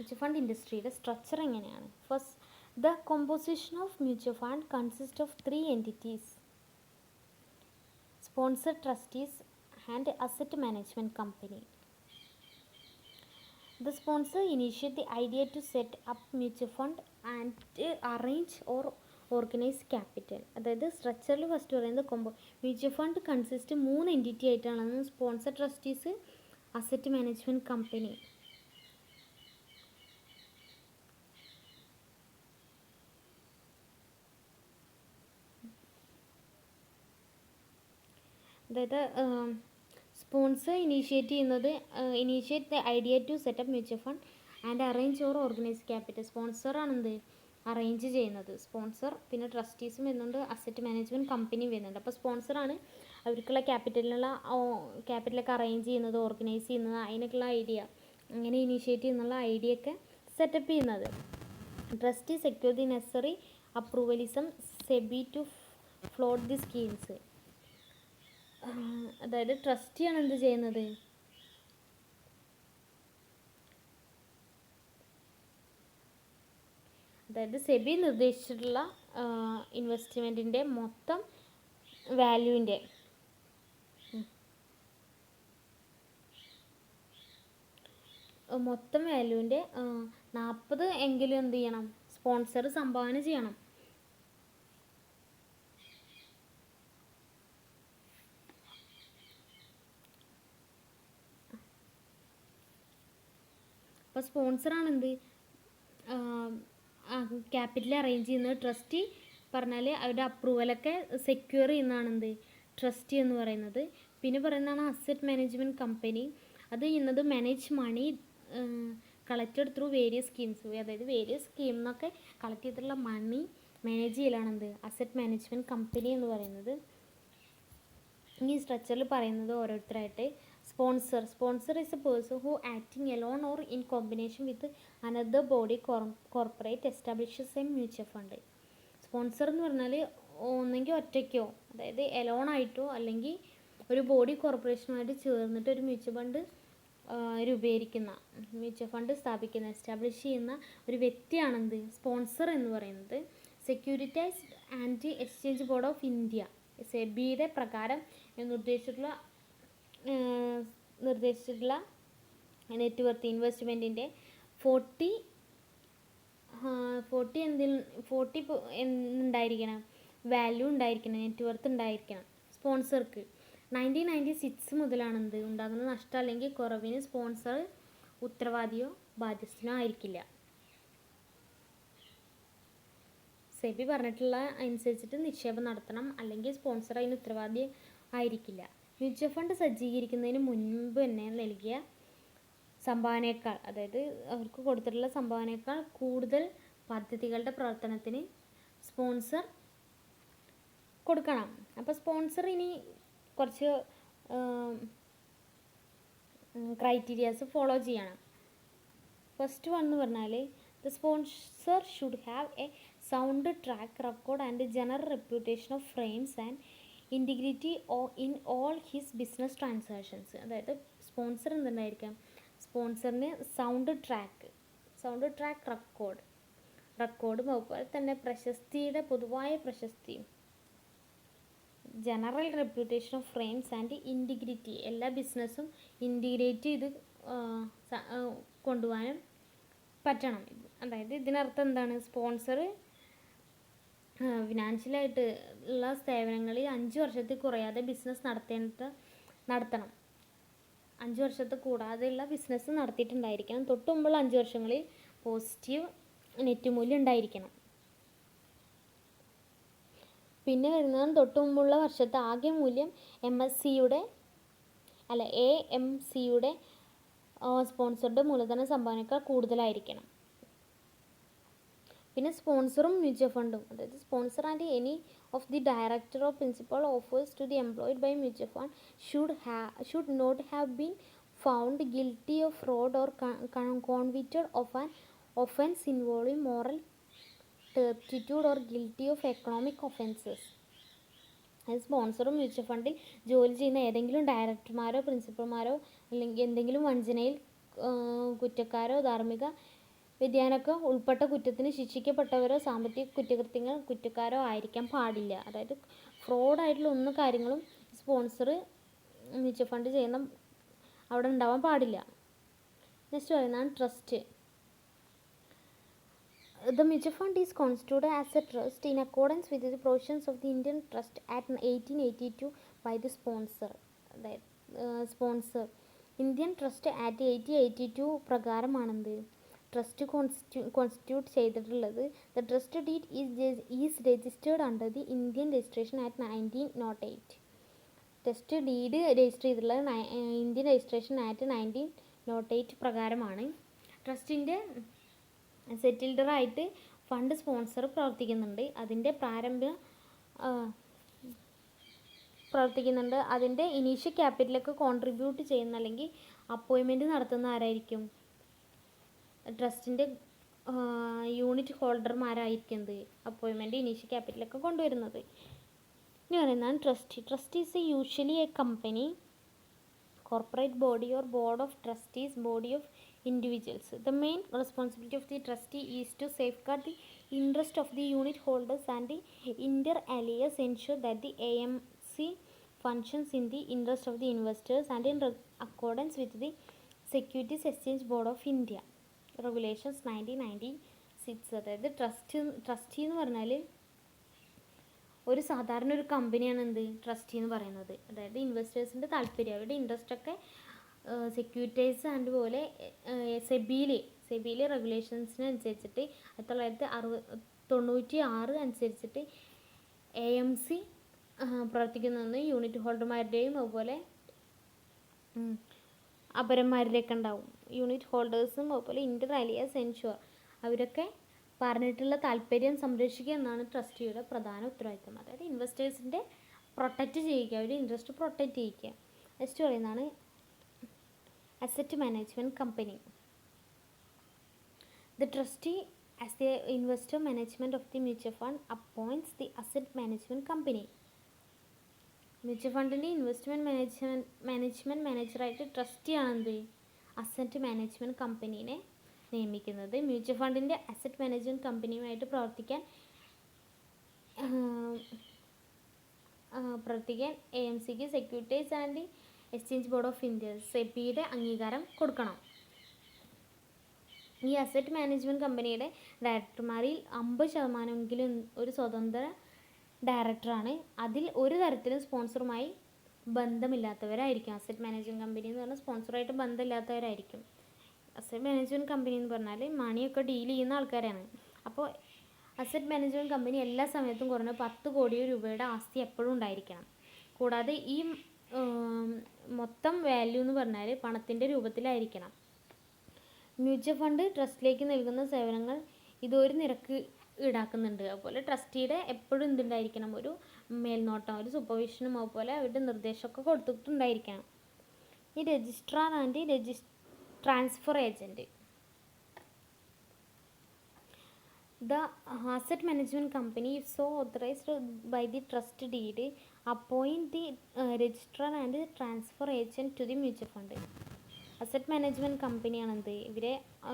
Mutual fund ഇൻഡസ്ട്രിയുടെ structure എങ്ങനെയാണ്? First, the composition of mutual fund consist of 3 entities: sponsor, trustees and asset management company. The sponsor initiate the idea to set up mutual fund and arrange or organise capital. അതായത് സ്ട്രക്ചറിൽ first പറയുന്നത് mutual fund consist 3 entity ആയിട്ടാണ്: sponsor, trustees, asset management company. അതായത് sponsor initiate the idea to set up mutual fund and arrange or organise capital. സ്പോൺസറാണെന്ത് arrange ചെയ്യുന്നത്, sponsor. പിന്നെ ട്രസ്റ്റീസും വരുന്നുണ്ട്, അസറ്റ് മാനേജ്മെൻറ്റ് കമ്പനിയും വരുന്നുണ്ട്. അപ്പോൾ സ്പോൺസറാണ് അവർക്കുള്ള ക്യാപിറ്റലൊക്കെ അറേഞ്ച് ചെയ്യുന്നത്, ഓർഗനൈസ് ചെയ്യുന്നത്, അതിനൊക്കെയുള്ള ഐഡിയ, അങ്ങനെ ഇനീഷ്യേറ്റ് ചെയ്യുന്നുള്ള ഐഡിയ ഒക്കെ സെറ്റപ്പ് ചെയ്യുന്നത്. ട്രസ്റ്റി സെക്യൂർ ദി നെസറി അപ്രൂവലിസം SEBI to float the schemes. അതായത് ട്രസ്റ്റിയാണ് എന്ത് ചെയ്യുന്നത്, അതായത് സെബി നിർദ്ദേശിച്ചിട്ടുള്ള ഇൻവെസ്റ്റ്മെൻറ്റിൻ്റെ മൊത്തം വാല്യൂവിൻ്റെ 40 എങ്കിലും എന്ത് ചെയ്യണം, സ്പോൺസർ സംഭാവന ചെയ്യണം. അപ്പോൾ സ്പോൺസറാണ് എന്ത് ക്യാപിറ്റൽ അറേഞ്ച് ചെയ്യുന്നത്. ട്രസ്റ്റി പറഞ്ഞാൽ അവരുടെ അപ്രൂവലൊക്കെ സെക്യൂർ ചെയ്യുന്നതാണ് എന്ത് ട്രസ്റ്റി എന്ന് പറയുന്നത്. പിന്നെ പറയുന്നതാണ് അസറ്റ് മാനേജ്മെൻറ്റ് കമ്പനി. അത് ചെയ്യുന്നത് manage money collected through various schemes. അതായത് വേരിയസ് സ്കീമിൽ നിന്നൊക്കെ കളക്ട് ചെയ്തിട്ടുള്ള മണി മാനേജ് ചെയ്യലാണെന്ത് അസറ്റ് മാനേജ്മെൻറ്റ് കമ്പനി എന്ന് പറയുന്നത്. ഈ സ്ട്രക്ചറിൽ പറയുന്നത് ഓരോരുത്തരായിട്ട്. Sponsor is a person who acting alone or in combination with another body corporate establishes a mutual fund. Sponsor എന്ന് പറഞ്ഞാൽ ഒന്നെങ്കിൽ ഒറ്റയ്ക്കോ, അതായത് എലോൺ ആയിട്ടോ, അല്ലെങ്കിൽ ഒരു ബോഡി കോർപ്പറേഷനുമായിട്ട് ചേർന്നിട്ട് ഒരു മ്യൂച്വൽ ഫണ്ട് രൂപീകരിക്കുന്ന, മ്യൂച്വൽ ഫണ്ട് സ്ഥാപിക്കുന്ന, എസ്റ്റാബ്ലിഷ് ചെയ്യുന്ന ഒരു വ്യക്തിയാണെന്ത് സ്പോൺസർ എന്ന് പറയുന്നത്. Securitised and exchange board of India സെബിയുടെ പ്രകാരം നിർദ്ദേശിച്ചിട്ടുള്ള നെറ്റ്വർത്ത് ഇൻവെസ്റ്റ്മെൻറ്റിൻ്റെ 40 ഉണ്ടായിരിക്കണം, വാല്യൂ ഉണ്ടായിരിക്കണം, നെറ്റ്വർത്ത് ഉണ്ടായിരിക്കണം സ്പോൺസർക്ക്. 1996 മുതലാണ് എന്ത് ഉണ്ടാകുന്ന നഷ്ടം അല്ലെങ്കിൽ കുറവിന് സ്പോൺസർ ഉത്തരവാദിയോ ബാധ്യസ്ഥനോ ആയിരിക്കില്ല. സെബി പറഞ്ഞിട്ടുള്ള അനുസരിച്ചിട്ട് നിക്ഷേപം നടത്തണം, അല്ലെങ്കിൽ സ്പോൺസർ അതിന് ഉത്തരവാദി ആയിരിക്കില്ല. മ്യൂച്വൽ ഫണ്ട് സജ്ജീകരിക്കുന്നതിന് മുൻപ് തന്നെ നൽകിയ സംഭാവനയേക്കാൾ, അതായത് അവർക്ക് കൊടുത്തിട്ടുള്ള സംഭാവനയേക്കാൾ കൂടുതൽ പദ്ധതികളുടെ പ്രവർത്തനത്തിന് സ്പോൺസർ കൊടുക്കണം. അപ്പോൾ സ്പോൺസർ ഇനി കുറച്ച് ക്രൈറ്റീരിയാസ് ഫോളോ ചെയ്യണം. ഫസ്റ്റ് വൺ എന്ന് പറഞ്ഞാൽ the sponsor should have A sound track record and general reputation of frames and integrity in all his business transactions. അതായത് സ്പോൺസർ എന്തുണ്ടായിരിക്കാം, സ്പോൺസറിന് സൗണ്ട് ട്രാക്ക് റെക്കോർഡും അതുപോലെ തന്നെ പ്രശസ്തിയുടെ പൊതുവായ പ്രശസ്തിയും, general reputation of frames and integrity, എല്ലാ ബിസിനസ്സും ഇൻറ്റിഗ്രേറ്റ് ചെയ്ത് കൊണ്ടുപോകാനും പറ്റണം. അതായത് ഇതിനർത്ഥം എന്താണ്, സ്പോൺസർ ഫിനാൻഷ്യലായിട്ട് ഉള്ള സേവനങ്ങളിൽ 5 വർഷത്തിൽ കുറയാതെ ബിസിനസ് നടത്തണം. 5 വർഷത്തിൽ കൂടാതെയുള്ള ബിസിനസ് നടത്തിയിട്ടുണ്ടായിരിക്കണം. തൊട്ട് മുമ്പുള്ള 5 വർഷങ്ങളിൽ പോസിറ്റീവ് നെറ്റ് മൂല്യം ഉണ്ടായിരിക്കണം. പിന്നെ വരുന്നതാണ് തൊട്ട് മുമ്പുള്ള വർഷത്തെ ആകെ മൂല്യം AMCയുടെ സ്പോൺസറുടെ മൂലധന സംഭാവനയേക്കാൾ കൂടുതലായിരിക്കണം. പിന്നെ സ്പോൺസറും മ്യൂച്വൽ ഫണ്ടും, അതായത് sponsor and any of the director or principal officers to the employed by mutual fund should not have been found guilty of fraud or convicted of an offence involving moral turpitude or guilty of economic offenses. സ്പോൺസറും mutual ഫണ്ടിൽ ജോലി ചെയ്യുന്ന ഏതെങ്കിലും ഡയറക്ടർമാരോ പ്രിൻസിപ്പൽമാരോ അല്ലെങ്കിൽ എന്തെങ്കിലും വഞ്ചനയിൽ കുറ്റക്കാരോ ധാർമ്മിക വ്യതിയാനമൊക്കെ ഉൾപ്പെട്ട കുറ്റത്തിന് ശിക്ഷിക്കപ്പെട്ടവരോ സാമ്പത്തിക കുറ്റക്കാരോ ആയിരിക്കാൻ പാടില്ല. അതായത് ഫ്രോഡായിട്ടുള്ള ഒന്നും കാര്യങ്ങളും സ്പോൺസർ മ്യൂച്വൽ ഫണ്ട് ചെയ്യുന്ന അവിടെ ഉണ്ടാവാൻ പാടില്ല. നെക്സ്റ്റ് പറയുന്നതാണ് trust. The mutual fund is constituted as a trust in accordance with the provisions of the Indian Trust Act 1882 by the sponsor. Sponsor Indian trust act 1882 പ്രകാരമാണെന്ത് ട്രസ്റ്റ് കോൺസ്റ്റിറ്റ്യൂട്ട് ചെയ്തിട്ടുള്ളത്. The trust deed is registered under the Indian registration act 1908. Trust deed register ചെയ്തിട്ടുള്ളത് Indian registration act 1908 പ്രകാരമാണ്. ട്രസ്റ്റിൻ്റെ സെറ്റിൽഡറായിട്ട് fund sponsor പ്രവർത്തിക്കുന്നുണ്ട്. അതിൻ്റെ initial ക്യാപിറ്റലൊക്കെ contribute ചെയ്യുന്ന അല്ലെങ്കിൽ appointment നടത്തുന്ന ആരായിരിക്കും? ട്രസ്റ്റിൻ്റെ യൂണിറ്റ് ഹോൾഡർമാരായിരിക്കുന്നത് അപ്പോയിൻമെൻറ്റ് ഇനീഷ്യൽ ക്യാപിറ്റലൊക്കെ കൊണ്ടുവരുന്നത്. ഇനി പറയുന്നതാണ് trust. Trust is usually A company, corporate body or board of trustees, body of individuals. The main responsibility of the trustee is to safeguard the interest of the unit holders and the inter alia, ensure that the AMC functions in the interest of the investors and in accordance with the Securities Exchange Board of India regulations 1996. അതായത് trustee എന്ന് പറഞ്ഞാൽ ഒരു സാധാരണ ഒരു കമ്പനിയാണ് എന്ത് trustee എന്ന് പറയുന്നത്. അതായത് ഇൻവെസ്റ്റേഴ്സിൻ്റെ താല്പര്യം അവരുടെ ഇൻട്രസ്റ്റൊക്കെ സെക്യൂരിറ്റൈസ് ആൻഡ് പോലെ സെബിയിലെ റെഗുലേഷൻസിനനുസരിച്ചിട്ട് 1996 അനുസരിച്ചിട്ട് AMC പ്രവർത്തിക്കുന്നതെന്ന് യൂണിറ്റ് ഹോൾഡർമാരുടെയും അതുപോലെ അപരന്മാരുടെയൊക്കെ ഉണ്ടാവും. യൂണിറ്റ് ഹോൾഡേഴ്സും അതുപോലെ ഇൻ്റർ അലിയാസ് എൻഷുർ അവരൊക്കെ പറഞ്ഞിട്ടുള്ള താല്പര്യം സംരക്ഷിക്കുക എന്നാണ് ട്രസ്റ്റിയുടെ പ്രധാന ഉത്തരവാദിത്തം. അതായത് ഇൻവെസ്റ്റേഴ്സിൻ്റെ പ്രൊട്ടക്റ്റ് ചെയ്യിക്കുക, അവരുടെ ഇൻട്രസ്റ്റ് പ്രൊട്ടക്റ്റ് ചെയ്യിക്കുക. നെക്സ്റ്റ് പറയുന്നതാണ് asset management company. The trustee as the investor management of the mutual fund appoints the asset management company. Mutual ഫണ്ടിൻ്റെ മാനേജ്മെൻറ്റ് മാനേജറായിട്ട് ട്രസ്റ്റിയാണെന്ത് അസറ്റ് മാനേജ്മെൻറ്റ് കമ്പനീനെ നിയമിക്കുന്നത്. മ്യൂച്വൽ ഫണ്ടിൻ്റെ അസറ്റ് മാനേജ്മെൻറ്റ് കമ്പനിയുമായിട്ട് പ്രവർത്തിക്കാൻ AMCക്ക് securities and exchange board of India സെബിയുടെ അംഗീകാരം കൊടുക്കണം. ഈ അസറ്റ് മാനേജ്മെൻറ്റ് കമ്പനിയുടെ ഡയറക്ടർമാരിൽ 50% ഒരു സ്വതന്ത്ര ഡയറക്ടറാണ്. അതിൽ ഒരു തരത്തിലും സ്പോൺസറുമായി ബന്ധമില്ലാത്തവരായിരിക്കും. അസറ്റ് മാനേജ്മെൻറ്റ് കമ്പനി എന്ന് പറഞ്ഞാൽ സ്പോൺസറുമായിട്ട് ബന്ധമില്ലാത്തവരായിരിക്കും. അസറ്റ് മാനേജ്മെൻറ്റ് കമ്പനി എന്ന് പറഞ്ഞാൽ മണിയൊക്കെ ഡീൽ ചെയ്യുന്ന ആൾക്കാരാണ്. അപ്പോൾ അസറ്റ് മാനേജ്മെൻറ്റ് കമ്പനി എല്ലാ സമയത്തും കുറഞ്ഞ 10 കോടി രൂപയുടെ ആസ്തി എപ്പോഴും ഉണ്ടായിരിക്കണം. കൂടാതെ ഈ മൊത്തം വാല്യൂ എന്ന് പറഞ്ഞാൽ പണത്തിൻ്റെ രൂപത്തിലായിരിക്കണം. മ്യൂച്വൽ ഫണ്ട് ട്രസ്റ്റിലേക്ക് നൽകുന്ന സേവനങ്ങൾ ഇതൊരു നിരക്ക് ഈടാക്കുന്നുണ്ട്. അതുപോലെ ട്രസ്റ്റിയുടെ എപ്പോഴും എന്തുണ്ടായിരിക്കണം, ഒരു മേൽനോട്ടം, ഒരു സൂപ്പർവിഷനും അതുപോലെ അവരുടെ നിർദ്ദേശമൊക്കെ കൊടുത്തിട്ടുണ്ടായിരിക്കണം. ഈ registrar and transfer agent. The asset management company, if so authorized by the trust deed, appoint the registrar and transfer agent to the mutual fund. Asset management കമ്പനിയാണെന്ത് ഇവരെ